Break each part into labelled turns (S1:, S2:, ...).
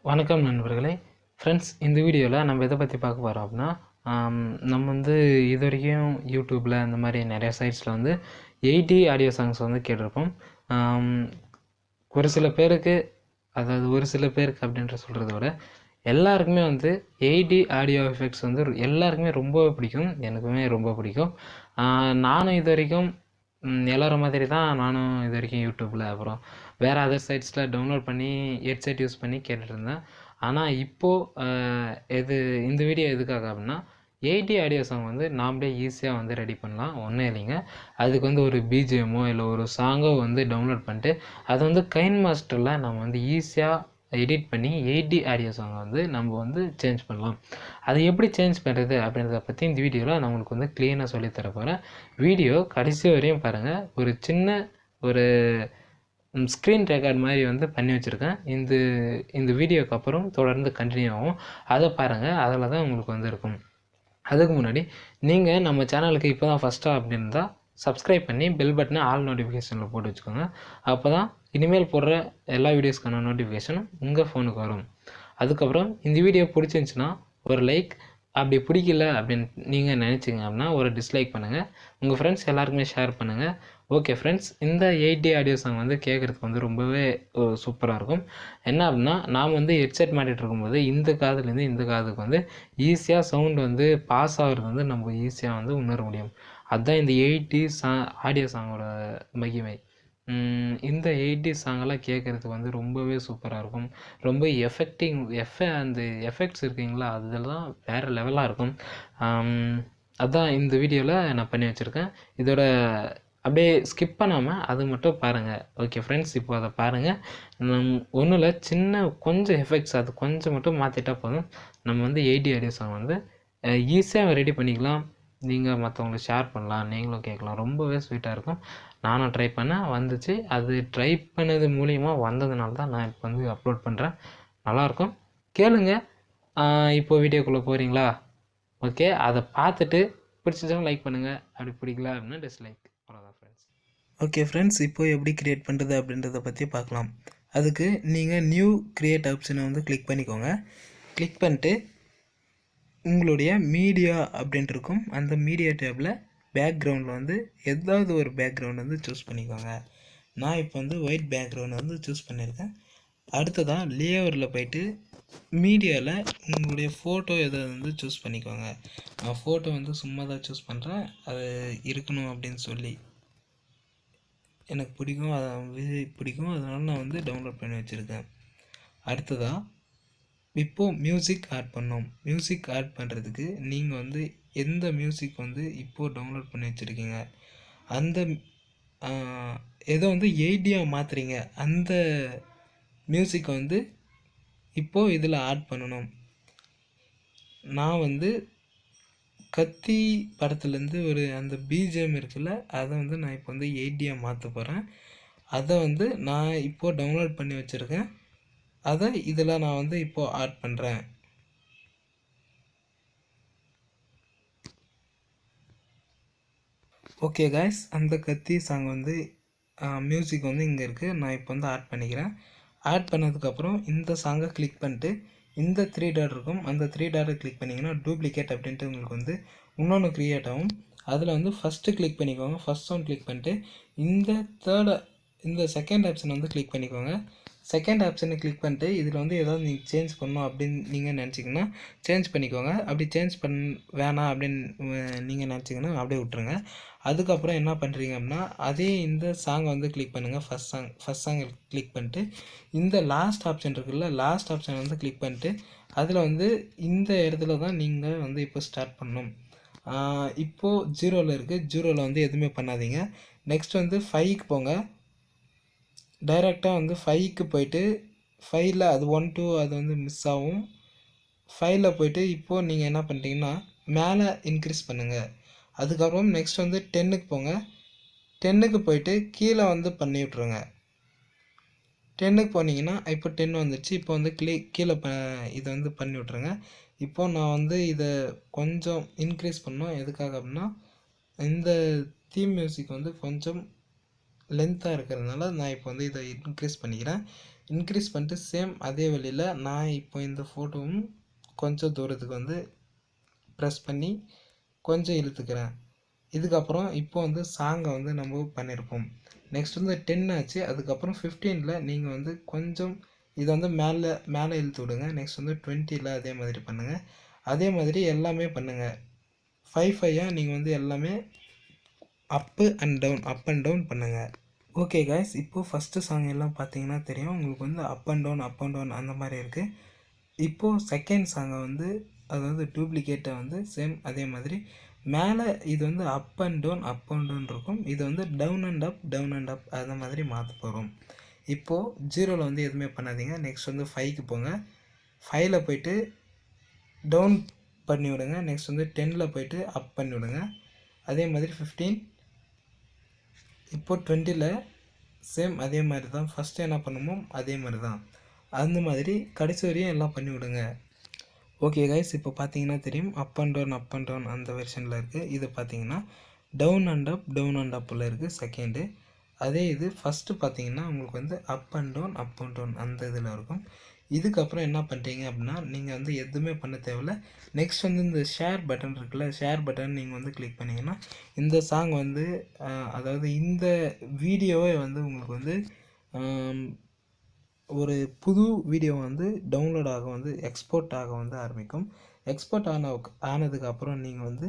S1: வணக்கம் நண்பர்களே. ஃப்ரெண்ட்ஸ், இந்த வீடியோவில் நம்ம எதை பற்றி பார்க்க போகிறோம் அப்படின்னா, நம்ம வந்து இது வரைக்கும் யூடியூப்பில் அந்த மாதிரி நிறைய சைட்ஸில் வந்து 80 ஆடியோ சாங்ஸ் வந்து கேட்டிருப்போம். ஒரு சில பேருக்கு, அதாவது ஒரு சில பேருக்கு அப்படின்ற சொல்கிறத விட எல்லாருக்குமே வந்து 80 ஆடியோ எஃபெக்ட்ஸ் வந்து எல்லாருக்குமே ரொம்ப பிடிக்கும். எனக்குமே ரொம்ப பிடிக்கும். நானும் இது வரைக்கும் எல்லோரும் மாதிரி தான் நானும் இது வரைக்கும் யூடியூப்பில் அப்புறம் வேறு அதர் சைட்ஸில் டவுன்லோட் பண்ணி ஹெட்செட் யூஸ் பண்ணி கேட்டுட்ருந்தேன். ஆனால் இப்போது இந்த வீடியோ எதுக்காக அப்படின்னா, 80 ஆடியோ சாங் வந்து நாமளே ஈஸியாக வந்து ரெடி பண்ணலாம். ஒன்றும் இல்லைங்க, அதுக்கு வந்து ஒரு பிஜிஎம்மோ இல்லை ஒரு சாங்கோ வந்து டவுன்லோட் பண்ணிட்டு அதை வந்து கைன் மாஸ்டரில் நம்ம வந்து ஈஸியாக எடிட் பண்ணி 80 ஆடியோ சாங்கை வந்து நம்ம வந்து சேஞ்ச் பண்ணலாம். அதை எப்படி சேஞ்ச் பண்ணுறது அப்படின்றத பற்றி இந்த வீடியோவில் நான் உங்களுக்கு வந்து க்ளீனாக சொல்லித்தர போகிறேன். வீடியோ கடைசி வரையும் பாருங்கள். ஒரு சின்ன ஒரு ஸ்க்ரீன் ரெக்கார்ட் மாதிரி வந்து பண்ணி வச்சுருக்கேன். இந்த வீடியோக்கு அப்புறம் தொடர்ந்து கண்டினியூ ஆகும். அதை பாருங்கள், அதில் தான் உங்களுக்கு வந்து இருக்கும். அதுக்கு முன்னாடி நீங்கள் நம்ம சேனலுக்கு இப்போ தான் ஃபஸ்ட்டாக அப்படின்னா சப்ஸ்கிரைப் பண்ணி பெல் பட்டனை ஆல் நோட்டிஃபிகேஷனில் போட்டு வச்சுக்கோங்க. அப்போ தான் இனிமேல் போடுற எல்லா வீடியோஸ்க்கான நோட்டிஃபிகேஷனும் உங்கள் ஃபோனுக்கு வரும். அதுக்கப்புறம் இந்த வீடியோ பிடிச்சிருந்துச்சின்னா ஒரு லைக், அப்படி பிடிக்கல அப்படின்னு நீங்கள் நினச்சிங்க அப்படின்னா ஒரு டிஸ்லைக் பண்ணுங்கள். உங்கள் ஃப்ரெண்ட்ஸ் எல்லாருக்குமே ஷேர் பண்ணுங்கள். ஓகே ஃப்ரெண்ட்ஸ், இந்த 80 ஆடியோ சாங் வந்து கேட்குறதுக்கு வந்து ரொம்பவே சூப்பராக இருக்கும். என்ன அப்படின்னா, நாம் வந்து ஹெட்செட் மாட்டிகிட்டு இருக்கும்போது இந்த காதுலேருந்து இந்த காதுக்கு வந்து ஈஸியாக சவுண்ட் வந்து பாஸ் ஆகிறது வந்து நம்ம ஈஸியாக வந்து உணர முடியும். அதுதான் இந்த 80 ஆடியோ சாங்கோட மகிமை. இந்த 80 சாங்கெல்லாம் கேட்குறதுக்கு வந்து ரொம்பவே சூப்பராக இருக்கும். ரொம்ப அந்த எஃபெக்ட்ஸ் இருக்குங்களா, அதெல்லாம் வேறு லெவலாக இருக்கும். அதுதான் இந்த வீடியோவில் நான் பண்ணி வச்சுருக்கேன். இதோட அப்படியே ஸ்கிப் பண்ணாமல் அது மட்டும் பாருங்கள். ஓகே ஃப்ரெண்ட்ஸ், இப்போ அதை பாருங்கள். ஒன்றும் இல்லை, சின்ன கொஞ்சம் எஃபெக்ட்ஸ் அது கொஞ்சம் மட்டும் மாற்றிட்டா போதும். நம்ம வந்து 80 ஆடியோ சாங் வந்து ஈஸியாக ரெடி பண்ணிக்கலாம். நீங்கள் மற்றவங்களுக்கு ஷேர் பண்ணலாம், நீங்களும் கேட்கலாம். ரொம்பவே ஸ்வீட்டாக இருக்கும். நானும் ட்ரை பண்ணேன், வந்துச்சு. அது ட்ரை பண்ணது மூலியமாக வந்ததுனால தான் நான் இப்போ வந்து அப்லோட் பண்ணுறேன். நல்லாயிருக்கும், கேளுங்க. இப்போ வீடியோக்குள்ளே போகிறீங்களா? ஓகே, அதை பார்த்துட்டு பிடிச்சிச்சுன்னா லைக் பண்ணுங்கள், அப்படி பிடிக்கல அப்படின்னா டிஸ்லைக். அவ்வளோதான் ஃப்ரெண்ட்ஸ். ஓகே ஃப்ரெண்ட்ஸ், இப்போ எப்படி க்ரியேட் பண்ணுறது அப்படின்றத பற்றி பார்க்கலாம். அதுக்கு நீங்கள் நியூ க்ரியேட் ஆப்ஷனை வந்து கிளிக் பண்ணிக்கோங்க. கிளிக் பண்ணிட்டு உங்களுடைய மீடியா அப்படின்ட்டு இருக்கும். அந்த மீடியா டேப்பில் பேக்ரவுண்டில் வந்து ஏதாவது ஒரு பேக்ரவுண்ட் வந்து சூஸ் பண்ணிக்கோங்க. நான் இப்போ வந்து ஒயிட் பேக்ரவுண்ட் வந்து சூஸ் பண்ணியிருக்கேன். அடுத்ததாக லேயரில் போய்ட்டு மீடியாவில் உங்களுடைய ஃபோட்டோ எதாவது வந்து சூஸ் பண்ணிக்கோங்க. நான் ஃபோட்டோ வந்து சும்மா தான் சூஸ் பண்ணுறேன். அது இருக்கணும் அப்படின்னு சொல்லி எனக்கு பிடிக்கும், அதை பிடிக்கும், அதனால் நான் வந்து டவுன்லோட் பண்ணி வச்சுருக்கேன். அடுத்ததாக இப்போது மியூசிக் ஆட் பண்ணோம். மியூசிக் ஆட் பண்ணுறதுக்கு நீங்கள் வந்து எந்த மியூசிக் வந்து இப்போது டவுன்லோட் பண்ணி வச்சுருக்கீங்க, அந்த எதை வந்து 80 மாற்றுறீங்க, அந்த மியூசிக்கை வந்து இப்போது இதில் ஆட் பண்ணணும். நான் வந்து கத்தி படத்துலேருந்து ஒரு அந்த பிஜிஎம் இருக்குல்ல, அதை வந்து நான் இப்போ வந்து 80 மாற்ற போகிறேன். அதை வந்து நான் இப்போது டவுன்லோட் பண்ணி வச்சுருக்கேன். அதை இதில் நான் வந்து இப்போது ஆட் பண்ணுறேன். ஓகே காய்ஸ், அந்த கத்தி சாங் வந்து மியூசிக் வந்து இங்கே இருக்குது. நான் இப்போ வந்து ஆட் பண்ணிக்கிறேன். ஆட் பண்ணதுக்கப்புறம் இந்த சாங்கை கிளிக் பண்ணிட்டு இந்த 3 டாட் இருக்கும், அந்த 3 டாட்டை கிளிக் பண்ணிங்கன்னா டூப்ளிகேட் அப்படின்ட்டு உங்களுக்கு வந்து இன்னொன்று க்ரியேட் ஆகும். அதில் வந்து ஃபஸ்ட்டு கிளிக் பண்ணிக்கோங்க. ஃபஸ்ட் சவுண்ட் கிளிக் பண்ணிட்டு இந்த செகண்ட் ஆப்ஷன் வந்து கிளிக் பண்ணிக்கோங்க. செகண்ட் ஆப்ஷனை கிளிக் பண்ணிட்டு இதில் வந்து ஏதாவது நீங்கள் சேஞ்ச் பண்ணணும் அப்படின்னு நீங்கள் நினச்சிங்கன்னா சேஞ்ச் பண்ணிக்கோங்க. அப்படி சேஞ்ச் வேணாம் அப்படின்னு நீங்கள் நினச்சிங்கன்னா அப்படியே விட்ருங்க. அதுக்கப்புறம் என்ன பண்ணுறீங்க அப்படின்னா, அதே இந்த சாங்கை வந்து கிளிக் பண்ணுங்கள். ஃபஸ்ட் சாங்கை கிளிக் பண்ணிட்டு இந்த லாஸ்ட் ஆப்ஷன் இருக்குல்ல, லாஸ்ட் ஆப்ஷனை வந்து கிளிக் பண்ணிட்டு அதில் வந்து இந்த இடத்துல தான் நீங்கள் வந்து இப்போ ஸ்டார்ட் பண்ணணும். இப்போது 0ல் இருக்குது, 0ல் வந்து எதுவுமே பண்ணாதீங்க. நெக்ஸ்ட் வந்து 5க்கு போங்க. டைரெக்டாக வந்து 5க்கு போய்ட்டு 5ல் அது 1 2 அது வந்து மிஸ் ஆகும். 5ல் போய்ட்டு இப்போது நீங்கள் என்ன பண்ணுறீங்கன்னா மேலே இன்க்ரீஸ் பண்ணுங்கள். அதுக்கப்புறம் நெக்ஸ்ட் வந்து 10க்கு போங்க. 10க்கு போய்ட்டு கீழே வந்து பண்ணி விட்ருங்க. 10க்கு போனீங்கன்னா இப்போ 10 வந்துடுச்சு. இப்போ வந்து கீழே இதை வந்து பண்ணி விட்ருங்க. இப்போது நான் வந்து இதை கொஞ்சம் இன்க்ரீஸ் பண்ணோம். எதுக்காக அப்படின்னா, இந்த தீம் மியூசிக் வந்து கொஞ்சம் லென்த்தாக இருக்கிறதுனால நான் இப்போ வந்து இதை இன்க்ரீஸ் பண்ணிக்கிறேன். இன்க்ரீஸ் பண்ணிட்டு சேம் அதே வழியில் நான் இப்போ இந்த ஃபோட்டோவும் கொஞ்சம் தூரத்துக்கு வந்து ப்ரெஸ் பண்ணி கொஞ்சம் இழுத்துக்கிறேன். இதுக்கப்புறம் இப்போ வந்து சாங்கை வந்து நம்ம பண்ணியிருப்போம். நெக்ஸ்ட் வந்து 10 ஆச்சு. அதுக்கப்புறம் 15ல் நீங்கள் வந்து கொஞ்சம் இதை வந்து மேலே மேலே இழுத்து விடுங்க. நெக்ஸ்ட் வந்து 20ல் அதே மாதிரி பண்ணுங்கள். அதே மாதிரி எல்லாமே பண்ணுங்கள். 5 நீங்கள் வந்து எல்லாமே அப்பு அண்ட் டவுன் பண்ணுங்கள். ஓகே கைஸ், இப்போது ஃபஸ்ட்டு சாங் எல்லாம் பார்த்தீங்கன்னா தெரியும் உங்களுக்கு வந்து அப் அண்ட் டவுன் அந்த மாதிரி இருக்குது. இப்போது செகண்ட் சாங்கை வந்து அது வந்து டூப்ளிகேட்டை வந்து சேம் அதே மாதிரி மேலே இது வந்து அப் அண்ட் டவுன் இருக்கும். இது வந்து டவுன் அண்ட் அப் அந்த மாதிரி மாற்ற போகிறோம். இப்போது 0ல் வந்து எதுவுமே பண்ணாதீங்க. நெக்ஸ்ட் வந்து 5க்கு போங்க. 5ல் போய்ட்டு டவுன் பண்ணி விடுங்க. நெக்ஸ்ட் வந்து 10ல் போய்ட்டு அப் பண்ணி விடுங்க. அதே மாதிரி 15. இப்போது 20ல் சேம் அதே மாதிரி தான். ஃபஸ்ட்டு என்ன பண்ணுமோ அதே மாதிரி தான். அந்த மாதிரி கடைசி வரையும் எல்லாம் பண்ணி விடுங்க. ஓகே கைஸ், இப்போ பார்த்தீங்கன்னா தெரியும் அப் அண்ட் டவுன் அந்த வெர்ஷனில் இருக்குது. இது பார்த்தீங்கன்னா டவுன் அண்ட் அப்பில் இருக்குது செகண்டு. அதே இது ஃபஸ்ட்டு பார்த்தீங்கன்னா உங்களுக்கு வந்து அப் அண்ட் டவுன் அந்த இதில் இருக்கும். இதுக்கப்புறம் என்ன பண்ணுறீங்க அப்படின்னா நீங்கள் வந்து எதுவுமே பண்ண தேவையில்ல. நெக்ஸ்ட் வந்து இந்த ஷேர் பட்டன் இருக்குல்ல, ஷேர் பட்டன் நீங்கள் வந்து கிளிக் பண்ணிங்கன்னா இந்த சாங் வந்து அதாவது இந்த வீடியோவே வந்து உங்களுக்கு வந்து ஒரு புது வீடியோ வந்து டவுன்லோட் ஆக வந்து எக்ஸ்போர்ட் ஆக வந்து ஆரம்பிக்கும். எக்ஸ்போர்ட் ஆனதுக்கப்புறம் நீங்கள் வந்து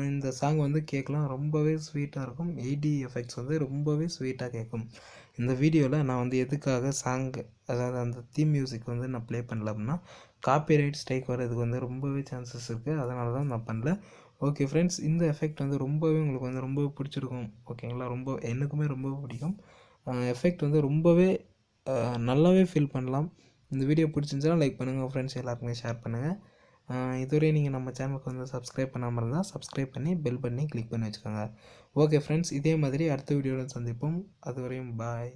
S1: இந்த சாங் வந்து கேட்கலாம். ரொம்பவே ஸ்வீட்டாக இருக்கும். 8D எஃபெக்ட்ஸ் வந்து ரொம்பவே ஸ்வீட்டாக கேட்கும். இந்த வீடியோவில் நான் வந்து எதுக்காக சாங் அதாவது அந்த தீம் மியூசிக் வந்து நான் ப்ளே பண்ணல அப்படின்னா காப்பிரைட் ஸ்ட்ரைக் வரதுக்கு வந்து ரொம்பவே சான்சஸ் இருக்குது. அதனால தான் நான் பண்ணல. ஓகே ஃப்ரெண்ட்ஸ், இந்த எஃபெக்ட் வந்து ரொம்பவே உங்களுக்கு வந்து ரொம்பவே பிடிச்சிருக்கும். ஓகேங்களா, ரொம்ப எனக்குமே ரொம்ப பிடிக்கும். எஃபெக்ட் வந்து ரொம்பவே நல்லாவே ஃபீல் பண்ணலாம். இந்த வீடியோ பிடிச்சிருந்துச்சுன்னா லைக் பண்ணுங்கள், ஃப்ரெண்ட்ஸ் எல்லாருக்குமே ஷேர் பண்ணுங்கள். இதுவரை நீங்கள் நம்ம சேனலுக்கு வந்து சப்ஸ்கிரைப் பண்ணாமல் இருந்தால் சப்ஸ்கிரைப் பண்ணி பெல் பண்ணி கிளிக் பண்ணி வச்சுக்கோங்க. ஓகே ஃப்ரெண்ட்ஸ், இதே மாதிரி அடுத்த வீடியோவில் சந்திப்போம். அதுவரையும் பாய்.